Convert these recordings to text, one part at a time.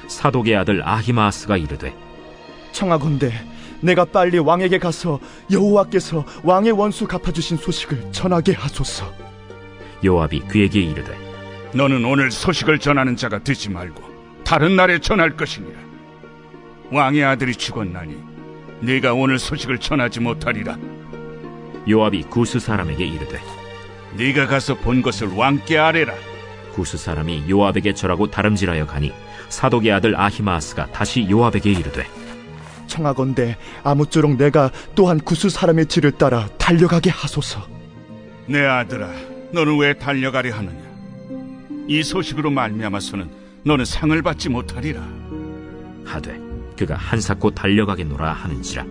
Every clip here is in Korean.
사독의 아들 아히마아스가 이르되, 청하건대 내가 빨리 왕에게 가서 여호와께서 왕의 원수 갚아주신 소식을 전하게 하소서. 요압이 그에게 이르되, 너는 오늘 소식을 전하는 자가 되지 말고 다른 날에 전할 것이니라. 왕의 아들이 죽었나니 네가 오늘 소식을 전하지 못하리라. 요압이 구스 사람에게 이르되, 네가 가서 본 것을 왕께 아뢰라. 구스 사람이 요압에게 절하고 다름질하여 가니 사독의 아들 아히마아스가 다시 요압에게 이르되, 청하건대 아무쪼록 내가 또한 구스 사람의 뒤를 따라 달려가게 하소서. 내 아들아, 너는 왜 달려가려 하느냐? 이 소식으로 말미암아서는 너는 상을 받지 못하리라. 하되 그가 한사코 달려가겠노라 하는지라.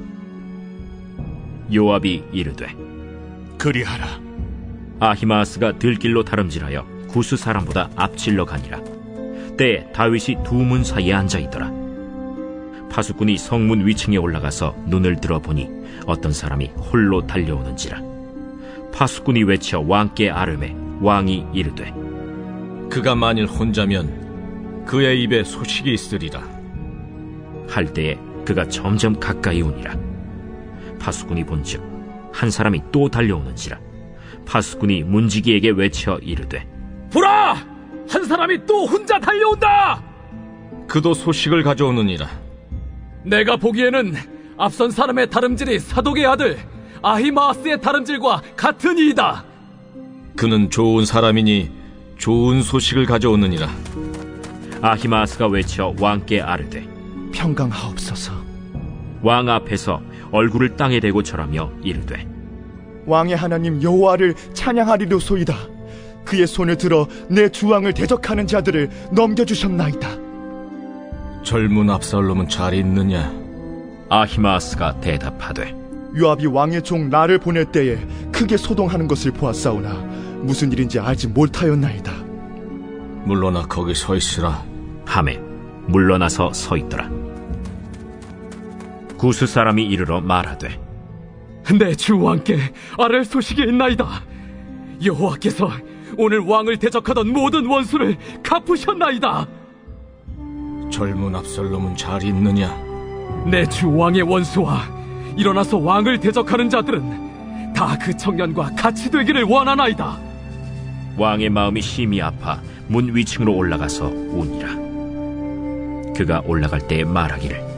요압이 이르되, 그리하라. 아히마아스가 들길로 다름질하여 구스 사람보다 앞질러 가니라. 때에 다윗이 두 문 사이에 앉아있더라. 파수꾼이 성문 위층에 올라가서 눈을 들어보니 어떤 사람이 홀로 달려오는지라. 파수꾼이 외쳐 왕께 아뢰매 왕이 이르되, 그가 만일 혼자면 그의 입에 소식이 있으리라. 할 때에 그가 점점 가까이 오니라. 파수꾼이 본즉 한 사람이 또 달려오는지라. 파수꾼이 문지기에게 외쳐 이르되, 보라! 한 사람이 또 혼자 달려온다! 그도 소식을 가져오느니라. 내가 보기에는 앞선 사람의 다름질이 사독의 아들 아히마아스의 다름질과 같은 이이다. 그는 좋은 사람이니 좋은 소식을 가져오느니라. 아히마아스가 외쳐 왕께 아뢰되, 평강하옵소서. 왕 앞에서 얼굴을 땅에 대고 절하며 이르되, 왕의 하나님 여호와를 찬양하리로소이다. 그의 손을 들어 내 주왕을 대적하는 자들을 넘겨주셨나이다. 젊은 압살롬은 잘 있느냐? 아히마아스가 대답하되, 요압이 왕의 종 나를 보낼 때에 크게 소동하는 것을 보았사오나 무슨 일인지 알지 못하였나이다. 물러나 거기 서 있으라. 하매 물러나서 서 있더라. 구스 사람이 이르러 말하되, 내 주 왕께 아랠 소식이 있나이다. 여호와께서 오늘 왕을 대적하던 모든 원수를 갚으셨나이다. 젊은 압살롬은 잘 있느냐? 내 주 왕의 원수와 일어나서 왕을 대적하는 자들은 다 그 청년과 같이 되기를 원하나이다. 왕의 마음이 심히 아파 문 위층으로 올라가서 우니라. 그가 올라갈 때에 말하기를,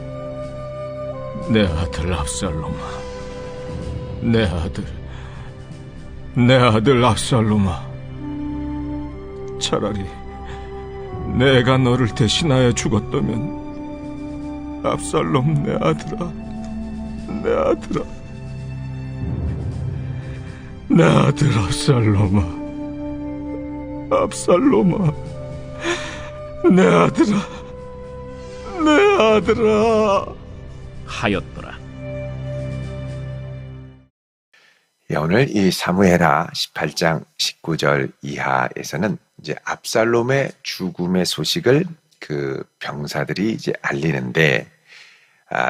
내 아들 압살롬아, 내 아들 압살롬아, 차라리 내가 너를 대신하여 죽었다면, 압살롬 내 아들아, 내 아들 압살롬아, 내 아들아 하였더라. 예, 오늘 이 사무엘하 18장 19절 이하에서는 이제 압살롬의 죽음의 소식을 그 병사들이 이제 알리는데,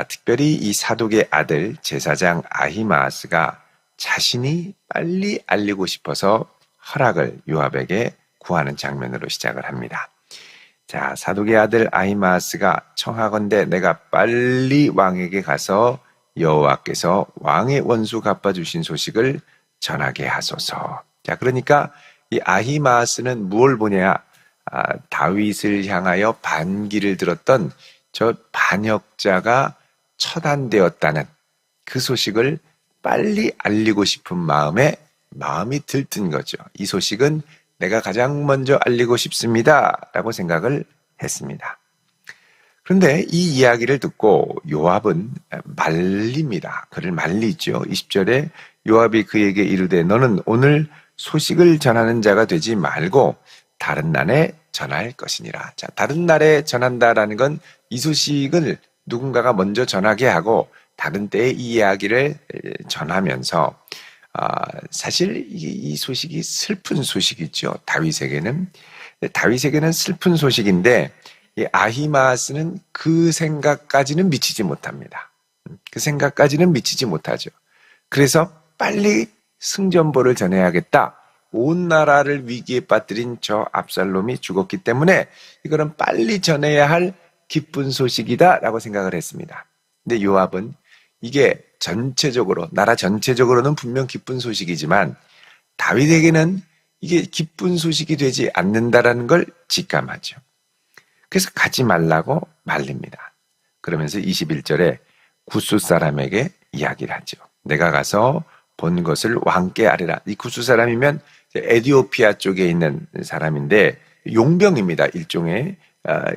특별히 이 사독의 아들 제사장 아히마아스가 자신이 빨리 알리고 싶어서 허락을 요압에게 구하는 장면으로 시작을 합니다. 자, 사독의 아들 아히마아스가 청하건대 내가 빨리 왕에게 가서 여호와께서 왕의 원수 갚아주신 소식을 전하게 하소서. 자, 그러니까 이 아히마아스는 무엇을 보냐? 다윗을 향하여 반기를 들었던 저 반역자가 처단되었다는 그 소식을 빨리 알리고 싶은 마음이 들뜬 거죠. 이 소식은 내가 가장 먼저 알리고 싶습니다 라고 생각을 했습니다. 그런데 이 이야기를 듣고 요압은 말립니다. 그를 말리죠. 20절에 요압이 그에게 이르되 너는 오늘 소식을 전하는 자가 되지 말고 다른 날에 전할 것이니라. 자, 다른 날에 전한다라는 건 이 소식을 누군가가 먼저 전하게 하고 다른 때에 이 이야기를 전하면서 사실 이 소식이 슬픈 소식이죠. 다윗에게는 슬픈 소식인데 아히마아스는 그 생각까지는 미치지 못합니다. 그 생각까지는 미치지 못하죠. 그래서 빨리 승전보를 전해야겠다. 온 나라를 위기에 빠뜨린 저 압살롬이 죽었기 때문에 이거는 빨리 전해야 할 기쁜 소식이다라고 생각을 했습니다. 근데 요압은 이게 전체적으로, 나라 전체적으로는 분명 기쁜 소식이지만 다윗에게는 이게 기쁜 소식이 되지 않는다라는 걸 직감하죠. 그래서 가지 말라고 말립니다. 그러면서 21절에 구스 사람에게 이야기를 하죠. 내가 가서 본 것을 왕께 아뢰라. 이 구스 사람이면 에티오피아 쪽에 있는 사람인데 용병입니다. 일종의.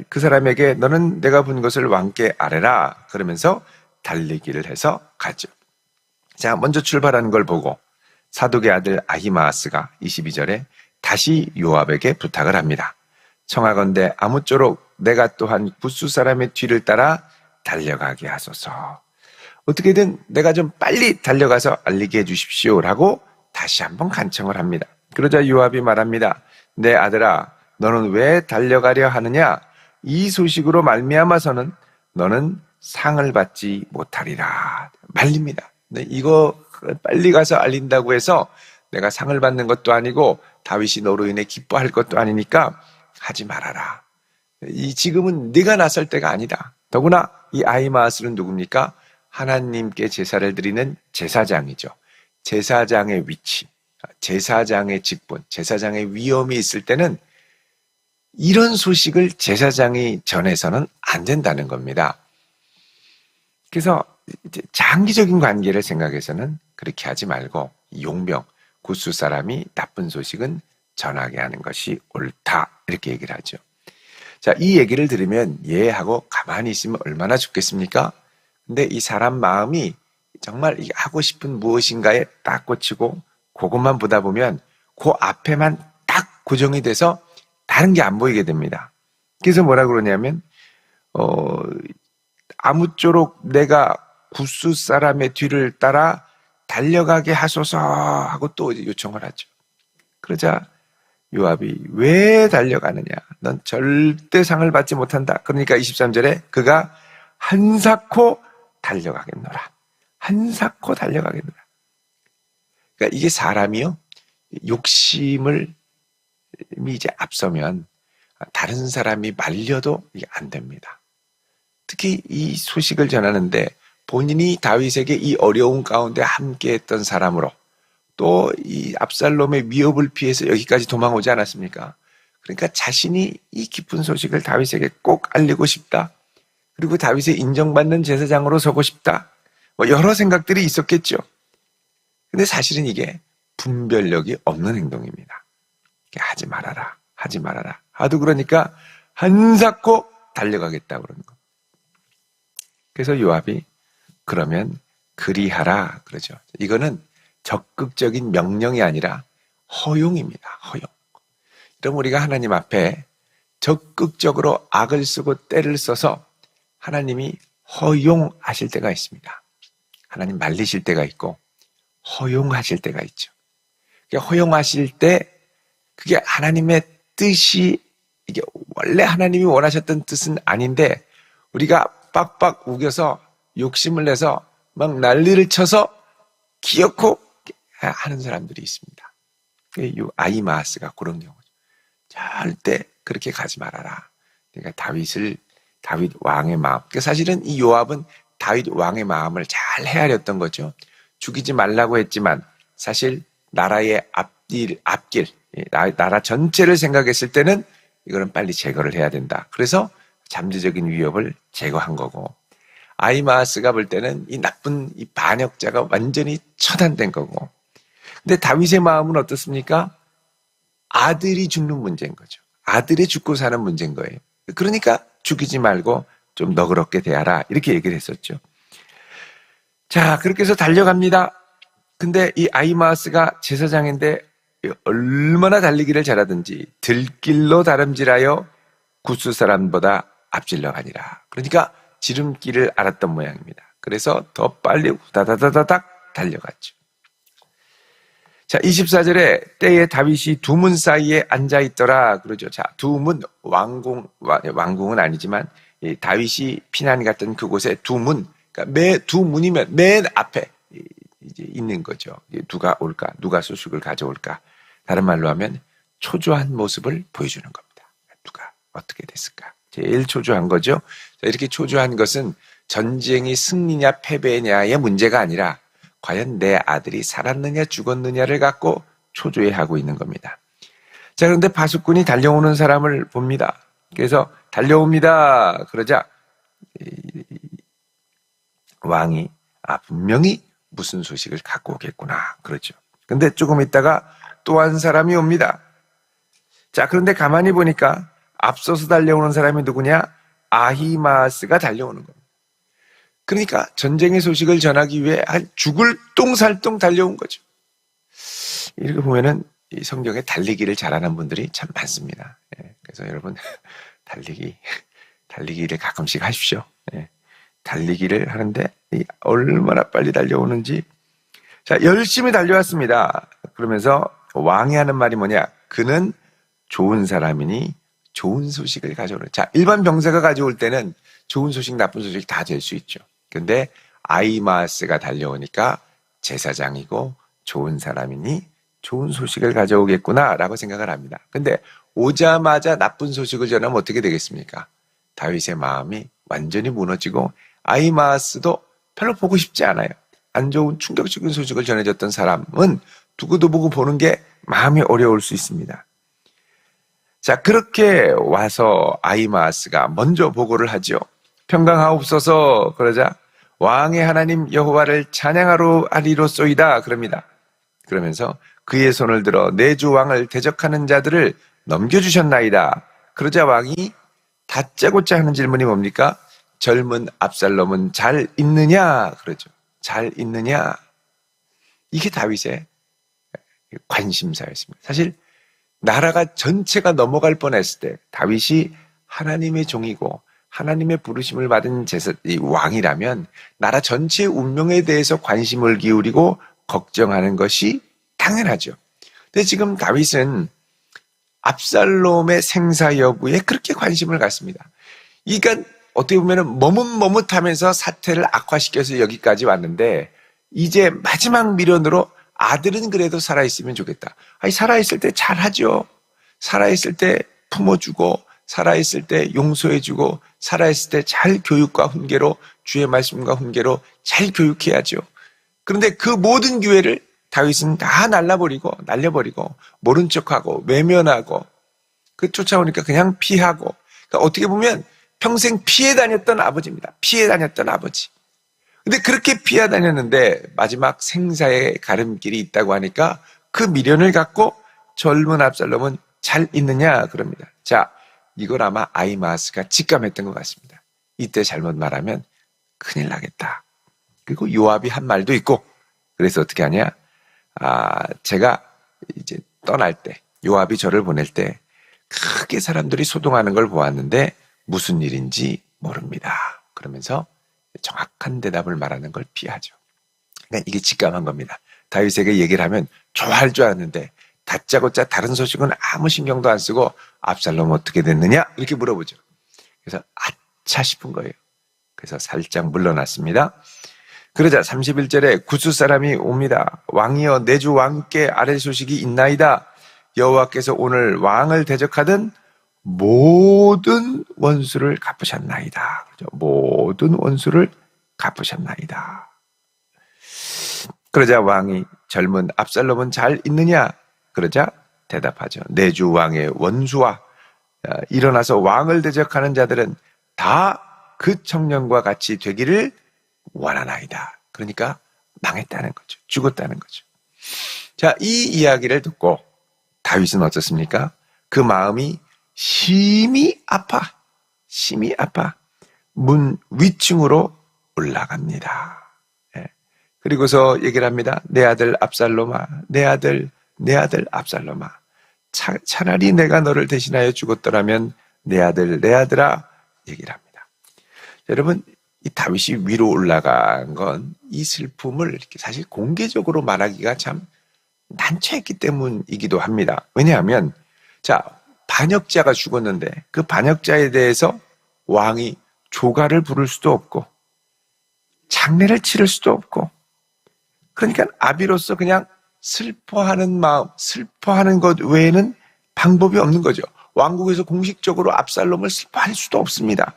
그 사람에게 너는 내가 본 것을 왕께 아뢰라. 그러면서 달리기를 해서 가죠. 자, 먼저 출발하는 걸 보고 사독의 아들 아히마아스가 22절에 다시 요압에게 부탁을 합니다. 청하건대 아무쪼록 내가 또한 구스 사람의 뒤를 따라 달려가게 하소서. 어떻게든 내가 좀 빨리 달려가서 알리게 해주십시오라고 다시 한번 간청을 합니다. 그러자 요압이 말합니다. 내 아들아, 너는 왜 달려가려 하느냐? 이 소식으로 말미암아서는 너는 상을 받지 못하리라. 말립니다. 근데 이거 빨리 가서 알린다고 해서 내가 상을 받는 것도 아니고 다윗이 너로 인해 기뻐할 것도 아니니까 하지 말아라. 지금은 네가 나설 때가 아니다. 더구나 이 아히마아스는 누굽니까? 하나님께 제사를 드리는 제사장이죠. 제사장의 위치, 제사장의 직분, 제사장의 위엄이 있을 때는 이런 소식을 제사장이 전해서는 안 된다는 겁니다. 그래서 장기적인 관계를 생각해서는 그렇게 하지 말고 용병, 구스 사람이 나쁜 소식은 전하게 하는 것이 옳다. 이렇게 얘기를 하죠. 자, 이 얘기를 들으면 예 하고 가만히 있으면 얼마나 좋겠습니까? 근데 이 사람 마음이 정말 하고 싶은 무엇인가에 딱 꽂히고 그것만 보다 보면 그 앞에만 딱 고정이 돼서 다른 게 안 보이게 됩니다. 그래서 뭐라 그러냐면 아무쪼록 내가 구스 사람의 뒤를 따라 달려가게 하소서 하고 또 요청을 하죠. 그러자 요압이 왜 달려가느냐? 넌 절대 상을 받지 못한다. 그러니까 23절에 그가 한사코 달려가겠노라. 한사코 달려가겠노라. 그러니까 이게 사람이요, 욕심을 이제 앞서면 다른 사람이 말려도 이게 안 됩니다. 특히 이 소식을 전하는데 본인이 다윗에게 이 어려운 가운데 함께했던 사람으로 또 이 압살롬의 위협을 피해서 여기까지 도망오지 않았습니까? 그러니까 자신이 이 기쁜 소식을 다윗에게 꼭 알리고 싶다. 그리고 다윗의 인정받는 제사장으로 서고 싶다. 뭐 여러 생각들이 있었겠죠. 근데 사실은 이게 분별력이 없는 행동입니다. 하지 말아라, 하지 말아라. 하도 그러니까 한사코 달려가겠다 그러는 거. 그래서 요압이 그러면 그리하라 그러죠. 이거는 적극적인 명령이 아니라 허용입니다. 허용. 그럼 우리가 하나님 앞에 적극적으로 악을 쓰고 때를 써서 하나님이 허용하실 때가 있습니다. 하나님 말리실 때가 있고 허용하실 때가 있죠. 허용하실 때 그게 하나님의 뜻이, 이게 원래 하나님이 원하셨던 뜻은 아닌데 우리가 빡빡 우겨서 욕심을 내서 막 난리를 쳐서 기어코 하는 사람들이 있습니다. 아히마아스가 그런 경우죠. 절대 그렇게 가지 말아라. 그러니까 다윗 왕의 마음. 그러니까 사실은 이 요압은 다윗 왕의 마음을 잘 헤아렸던 거죠. 죽이지 말라고 했지만 사실 나라의 앞길, 나라 전체를 생각했을 때는 이거는 빨리 제거를 해야 된다. 그래서 잠재적인 위협을 제거한 거고, 아히마아스가 볼 때는 이 나쁜 이 반역자가 완전히 처단된 거고, 근데 다윗의 마음은 어떻습니까? 아들이 죽는 문제인 거죠. 아들이 죽고 사는 문제인 거예요. 그러니까 죽이지 말고 좀 너그럽게 대하라 이렇게 얘기를 했었죠. 자, 그렇게 해서 달려갑니다. 근데 이 아히마아스가 제사장인데 얼마나 달리기를 잘하든지 들길로 다름질하여 구스 사람보다 앞질러 가니라. 그러니까 지름길을 알았던 모양입니다. 그래서 더 빨리 후다다다닥 달려갔죠. 자, 24절에 때에 다윗이 두 문 사이에 앉아 있더라 그러죠. 자, 두 문, 왕궁은 아니지만 다윗이 피난 갔던 그곳에 두 문, 그러니까 두 문이면 맨 앞에 이제 있는 거죠. 누가 올까? 누가 소식을 가져올까? 다른 말로 하면 초조한 모습을 보여주는 겁니다. 누가 어떻게 됐을까? 제일 초조한 거죠. 자, 이렇게 초조한 것은 전쟁이 승리냐 패배냐의 문제가 아니라 과연 내 아들이 살았느냐 죽었느냐를 갖고 초조해하고 있는 겁니다. 자, 그런데 파수꾼이 달려오는 사람을 봅니다. 그래서 달려옵니다. 그러자 왕이 분명히 무슨 소식을 갖고 오겠구나 그러죠. 근데 조금 있다가 또 한 사람이 옵니다. 자, 그런데 가만히 보니까 앞서서 달려오는 사람이 누구냐? 아히마아스가 달려오는 겁니다. 그러니까 전쟁의 소식을 전하기 위해 죽을 똥살똥 달려온 거죠. 이렇게 보면은 이 성경에 달리기를 잘하는 분들이 참 많습니다. 예, 그래서 여러분 달리기를 가끔씩 하십시오. 예, 달리기를 하는데 얼마나 빨리 달려오는지. 자, 열심히 달려왔습니다. 그러면서 왕이 하는 말이 뭐냐? 그는 좋은 사람이니 좋은 소식을 가져오는. 자, 일반 병사가 가져올 때는 좋은 소식, 나쁜 소식 다 될 수 있죠. 근데 아히마아스가 달려오니까 제사장이고 좋은 사람이니 좋은 소식을 가져오겠구나라고 생각을 합니다. 근데 오자마자 나쁜 소식을 전하면 어떻게 되겠습니까? 다윗의 마음이 완전히 무너지고 아히마아스도 별로 보고 싶지 않아요. 안 좋은 충격적인 소식을 전해줬던 사람은 두고도 보고 보는 게 마음이 어려울 수 있습니다. 자, 그렇게 와서 아히마아스가 먼저 보고를 하죠. 평강하옵소서. 그러자 왕의 하나님 여호와를 찬양하리로소이다 그럽니다. 그러면서 그의 손을 들어 내 주 왕을 대적하는 자들을 넘겨주셨나이다. 그러자 왕이 다짜고짜 하는 질문이 뭡니까? 젊은 압살롬은 잘 있느냐? 그러죠. 잘 있느냐? 이게 다윗의 관심사였습니다. 사실 나라가 전체가 넘어갈 뻔했을 때 다윗이 하나님의 종이고 하나님의 부르심을 받은 왕이라면 나라 전체의 운명에 대해서 관심을 기울이고 걱정하는 것이 당연하죠. 근데 지금 다윗은 압살롬의 생사 여부에 그렇게 관심을 갖습니다. 그러니까 어떻게 보면 머뭇머뭇하면서 사태를 악화시켜서 여기까지 왔는데 이제 마지막 미련으로 아들은 그래도 살아있으면 좋겠다. 아니, 살아있을 때 잘하죠. 살아있을 때 품어주고 살아있을 때 용서해주고 살아있을 때 잘 교육과 훈계로 주의 말씀과 훈계로 잘 교육해야죠. 그런데 그 모든 기회를 다윗은 다 날려버리고 모른 척하고 외면하고 그 쫓아오니까 그냥 피하고 그러니까 어떻게 보면 평생 피해 다녔던 아버지입니다. 피해 다녔던 아버지. 근데 그렇게 피해 다녔는데 마지막 생사의 가름길이 있다고 하니까 그 미련을 갖고 젊은 압살롬은 잘 있느냐 그럽니다. 자, 이걸 아마 아히마아스가 직감했던 것 같습니다. 이때 잘못 말하면 큰일 나겠다. 그리고 요압이 한 말도 있고 그래서 어떻게 하냐? 제가 이제 떠날 때 요압이 저를 보낼 때 크게 사람들이 소동하는 걸 보았는데 무슨 일인지 모릅니다. 그러면서 정확한 대답을 말하는 걸 피하죠. 그러니까 이게 직감한 겁니다. 다윗에게 얘기를 하면 좋아할 줄 알았는데 다짜고짜 다른 소식은 아무 신경도 안 쓰고 압살롬 어떻게 됐느냐? 이렇게 물어보죠. 그래서 아차 싶은 거예요. 그래서 살짝 물러났습니다. 그러자 31절에 구스 사람이 옵니다. 왕이여 내 주 왕께 아랠 소식이 있나이다. 여호와께서 오늘 왕을 대적하던 모든 원수를 갚으셨나이다. 모든 원수를 갚으셨나이다. 그러자 왕이 젊은 압살롬은 잘 있느냐? 그러자 대답하죠. 내 주 왕의 원수와 일어나서 왕을 대적하는 자들은 다 그 청년과 같이 되기를 원하나이다. 그러니까 망했다는 거죠. 죽었다는 거죠. 자, 이 이야기를 듣고 다윗은 어떻습니까? 그 마음이 심히 아파 문 위층으로 올라갑니다. 예. 그리고서 얘기를 합니다. 내 아들 압살롬아, 내 아들 압살롬아, 차라리 내가 너를 대신하여 죽었더라면 내 아들아 얘기를 합니다. 여러분, 이 다윗이 위로 올라간 건 이 슬픔을 이렇게 사실 공개적으로 말하기가 참 난처했기 때문이기도 합니다. 왜냐하면 자, 반역자가 죽었는데 그 반역자에 대해서 왕이 조가를 부를 수도 없고 장례를 치를 수도 없고 그러니까 아비로서 그냥 슬퍼하는 마음, 슬퍼하는 것 외에는 방법이 없는 거죠. 왕국에서 공식적으로 압살롬을 슬퍼할 수도 없습니다.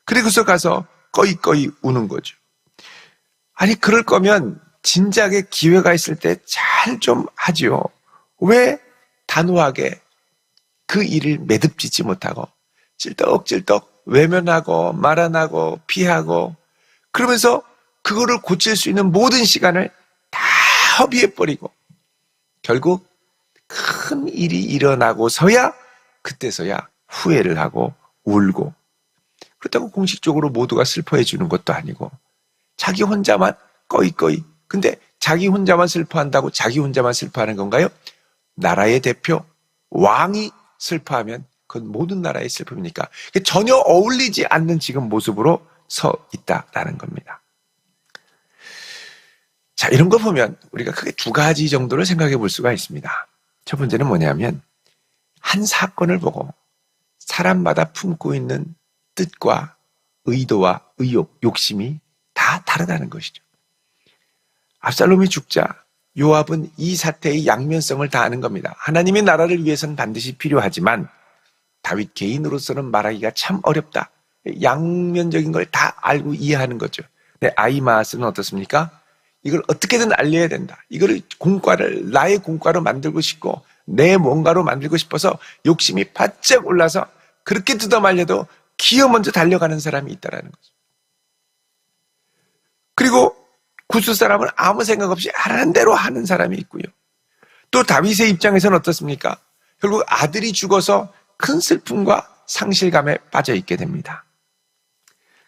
그리고서 가서 꺼이꺼이 우는 거죠. 아니, 그럴 거면 진작에 기회가 있을 때 잘 좀 하지요. 왜 단호하게 그 일을 매듭짓지 못하고 찔떡찔떡 외면하고 말 안 하고 피하고, 그러면서 그거를 고칠 수 있는 모든 시간을 다 허비해버리고 결국 큰 일이 일어나고서야, 그때서야 후회를 하고 울고, 그렇다고 공식적으로 모두가 슬퍼해 주는 것도 아니고 자기 혼자만 꺼이꺼이. 근데 자기 혼자만 슬퍼한다고 자기 혼자만 슬퍼하는 건가요? 나라의 대표 왕이 슬퍼하면 그건 모든 나라의 슬픔이니까 전혀 어울리지 않는 지금 모습으로 서 있다라는 겁니다. 자, 이런 거 보면 우리가 크게 두 가지 정도를 생각해 볼 수가 있습니다. 첫 번째는 뭐냐면, 한 사건을 보고 사람마다 품고 있는 뜻과 의도와 의욕, 욕심이 다 다르다는 것이죠. 압살롬이 죽자 요압은 이 사태의 양면성을 다 아는 겁니다. 하나님의 나라를 위해서는 반드시 필요하지만 다윗 개인으로서는 말하기가 참 어렵다. 양면적인 걸 다 알고 이해하는 거죠. 근데 아히마아스는 어떻습니까? 이걸 어떻게든 알려야 된다. 이거를 공과를 나의 공과로 만들고 싶고 내 뭔가로 만들고 싶어서 욕심이 바짝 올라서 그렇게 뜯어말려도 기어 먼저 달려가는 사람이 있다라는 거죠. 그리고 구스 사람은 아무 생각 없이 하라는 대로 하는 사람이 있고요. 또 다윗의 입장에서는 어떻습니까? 결국 아들이 죽어서 큰 슬픔과 상실감에 빠져 있게 됩니다.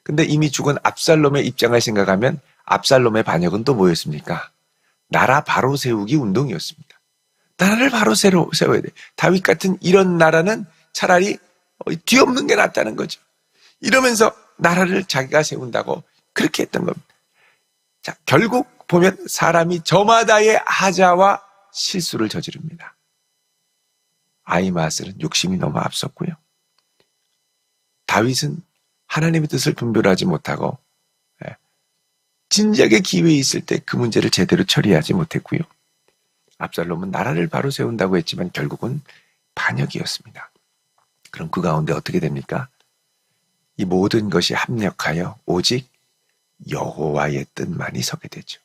근데 이미 죽은 압살롬의 입장을 생각하면 압살롬의 반역은 또 뭐였습니까? 나라 바로 세우기 운동이었습니다. 나라를 바로 세워야 돼. 다윗 같은 이런 나라는 차라리 뒤엎는 게 낫다는 거죠. 이러면서 나라를 자기가 세운다고 그렇게 했던 겁니다. 자, 결국 보면 사람이 저마다의 하자와 실수를 저지릅니다. 아히마아스는 욕심이 너무 앞섰고요. 다윗은 하나님의 뜻을 분별하지 못하고 진작에 기회 있을 때 그 문제를 제대로 처리하지 못했고요. 압살롬은 나라를 바로 세운다고 했지만 결국은 반역이었습니다. 그럼 그 가운데 어떻게 됩니까? 이 모든 것이 합력하여 오직 여호와의 뜻만이 서게 되죠.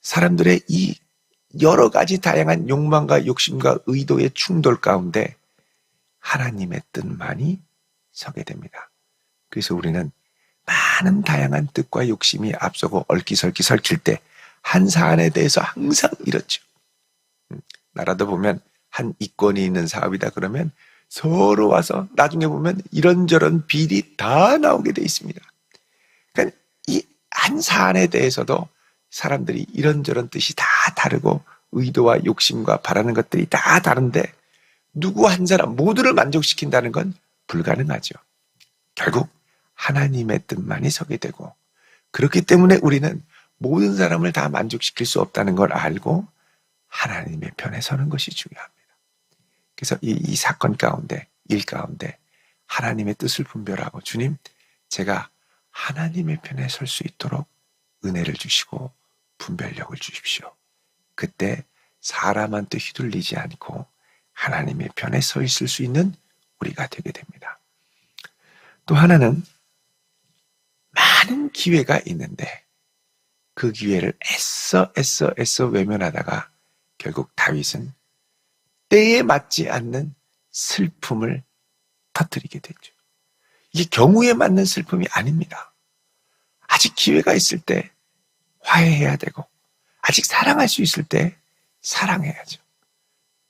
사람들의 이 여러 가지 다양한 욕망과 욕심과 의도의 충돌 가운데 하나님의 뜻만이 서게 됩니다. 그래서 우리는 많은 다양한 뜻과 욕심이 앞서고 얽히설키 설킬 때 한 사안에 대해서 항상 이렇죠. 나라도 보면 한 이권이 있는 사업이다 그러면 서로 와서 나중에 보면 이런저런 비리 다 나오게 돼 있습니다. 그러니까 이 한 사안에 대해서도 사람들이 이런저런 뜻이 다 다르고 의도와 욕심과 바라는 것들이 다 다른데 누구 한 사람 모두를 만족시킨다는 건 불가능하죠. 결국 하나님의 뜻만이 서게 되고, 그렇기 때문에 우리는 모든 사람을 다 만족시킬 수 없다는 걸 알고 하나님의 편에 서는 것이 중요합니다. 그래서 이 사건 가운데, 일 가운데 하나님의 뜻을 분별하고, 주님, 제가 하나님의 편에 설 수 있도록 은혜를 주시고 분별력을 주십시오. 그때 사람한테 휘둘리지 않고 하나님의 편에 서 있을 수 있는 우리가 되게 됩니다. 또 하나는 많은 기회가 있는데 그 기회를 애써 외면하다가 결국 다윗은 때에 맞지 않는 슬픔을 터뜨리게 되죠. 이게 경우에 맞는 슬픔이 아닙니다. 아직 기회가 있을 때 화해해야 되고, 아직 사랑할 수 있을 때 사랑해야죠.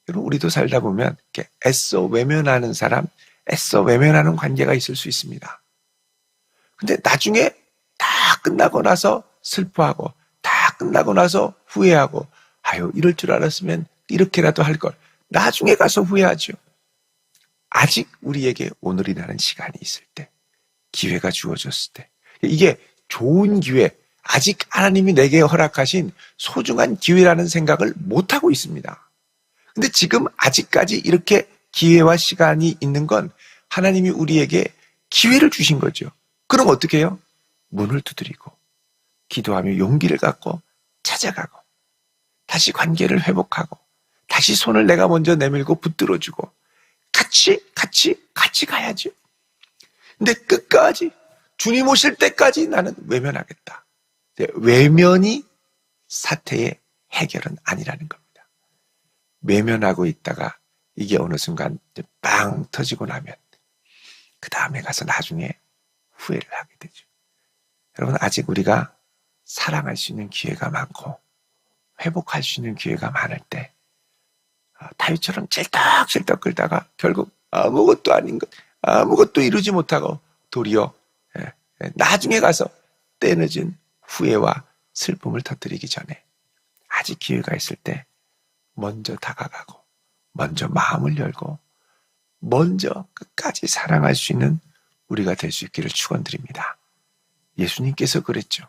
여러분, 우리도 살다 보면 이렇게 애써 외면하는 사람, 애써 외면하는 관계가 있을 수 있습니다. 근데 나중에 다 끝나고 나서 슬퍼하고, 다 끝나고 나서 후회하고, 아유, 이럴 줄 알았으면 이렇게라도 할 걸. 나중에 가서 후회하죠. 아직 우리에게 오늘이라는 시간이 있을 때, 기회가 주어졌을 때, 이게 좋은 기회, 아직 하나님이 내게 허락하신 소중한 기회라는 생각을 못하고 있습니다. 근데 지금 아직까지 이렇게 기회와 시간이 있는 건 하나님이 우리에게 기회를 주신 거죠. 그럼 어떻게 해요? 문을 두드리고 기도하며 용기를 갖고 찾아가고 다시 관계를 회복하고 다시 손을 내가 먼저 내밀고 붙들어주고 같이 가야죠. 근데 끝까지 주님 오실 때까지 나는 외면하겠다. 외면이 사태의 해결은 아니라는 겁니다. 외면하고 있다가 이게 어느 순간 빵 터지고 나면 그 다음에 가서 나중에 후회를 하게 되죠. 여러분, 아직 우리가 사랑할 수 있는 기회가 많고 회복할 수 있는 기회가 많을 때 다윗처럼 찔떡찔떡 끌다가 결국 아무것도 아닌 것, 아무것도 이루지 못하고 도리어 나중에 가서 때늦은 후회와 슬픔을 터뜨리기 전에 아직 기회가 있을 때 먼저 다가가고 먼저 마음을 열고 먼저 끝까지 사랑할 수 있는 우리가 될 수 있기를 축원드립니다. 예수님께서 그랬죠.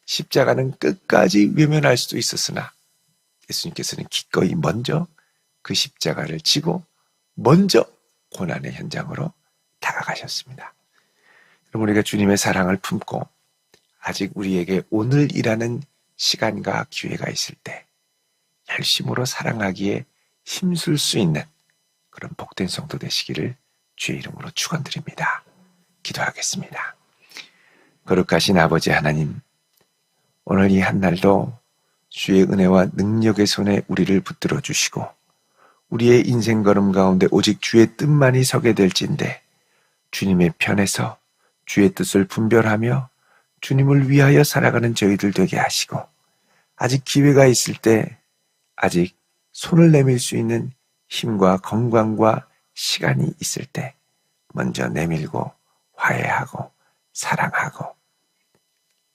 십자가는 끝까지 외면할 수도 있었으나 예수님께서는 기꺼이 먼저 그 십자가를 지고 먼저 고난의 현장으로 다가가셨습니다. 여러분, 우리가 주님의 사랑을 품고 아직 우리에게 오늘이라는 시간과 기회가 있을 때 열심으로 사랑하기에 힘쓸 수 있는 그런 복된 성도 되시기를 주의 이름으로 축원드립니다. 기도하겠습니다. 거룩하신 아버지 하나님, 오늘 이 한날도 주의 은혜와 능력의 손에 우리를 붙들어 주시고 우리의 인생 걸음 가운데 오직 주의 뜻만이 서게 될진데 주님의 편에서 주의 뜻을 분별하며 주님을 위하여 살아가는 저희들 되게 하시고 아직 기회가 있을 때 아직 손을 내밀 수 있는 힘과 건강과 시간이 있을 때 먼저 내밀고 화해하고 사랑하고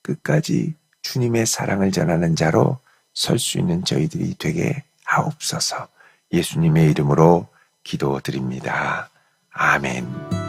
끝까지 주님의 사랑을 전하는 자로 설 수 있는 저희들이 되게 하옵소서. 예수님의 이름으로 기도드립니다. 아멘.